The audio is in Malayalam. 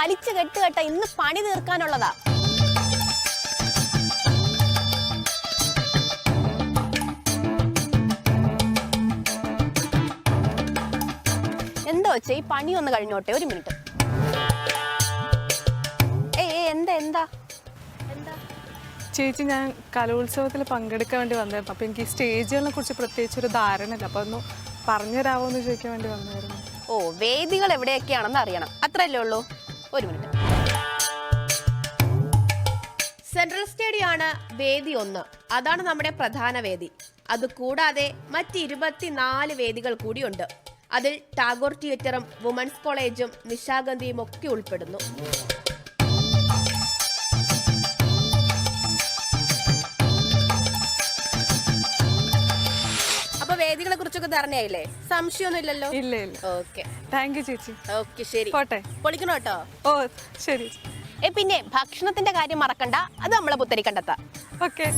വലിച്ചു കെട്ടുകെട്ട ഇന്ന് പണി തീർക്കാനുള്ളതാ. എന്താ വെച്ചാ ഈ പണി ഒന്ന് കഴിഞ്ഞോട്ടെ, ഒരു മിനിറ്റ്. എന്താ എന്താ എന്താ ചേച്ചി, ഞാൻ കലോത്സവത്തിൽ പങ്കെടുക്കാൻ വേണ്ടി വന്നായിരുന്നു. അപ്പോൾ എനിക്ക് ഈ സ്റ്റേജുകളെ കുറിച്ച് പ്രത്യേകിച്ച് ഒരു ധാരണയില്ല. അപ്പോൾ ഒന്ന് പറഞ്ഞു തരാമോ എന്ന് ചോദിക്കാൻ വേണ്ടി വന്നായിരുന്നു. ഓ, വേദികൾ എവിടെയൊക്കെയാണെന്ന് അറിയണം, അത്രയല്ലേ ഉള്ളൂ. ഒരു മിനിറ്റ്. സെൻട്രൽ സ്റ്റേഡിയം ആണ് വേദി 1. അതാണ് നമ്മുടെ പ്രധാന വേദി. അതുകൂടാതെ മറ്റ് 24 വേദികൾ കൂടിയുണ്ട്. അതിൽ ടാഗോർ തിയേറ്ററും വുമൻസ് കോളേജും നിശാഗന്ധിയും ഒക്കെ ഉൾപ്പെടുന്നു. അപ്പൊ വേദികളെ കുറിച്ചൊക്കെ ധാരണയായില്ലേ? സംശയമൊന്നും ഇല്ലല്ലോ? ഇല്ല ഇല്ല. ഓക്കെ, താങ്ക് യു ചേച്ചി. ഓക്കെ, ശരി, പോട്ടെ. പൊളിക്കണോ കേട്ടോ? ഓ ശരി. പിന്നെ ഭക്ഷണത്തിന്റെ കാര്യം മറക്കണ്ട, അത് നമ്മളെ പുത്തരി കണ്ടെത്താം. ഓക്കെ.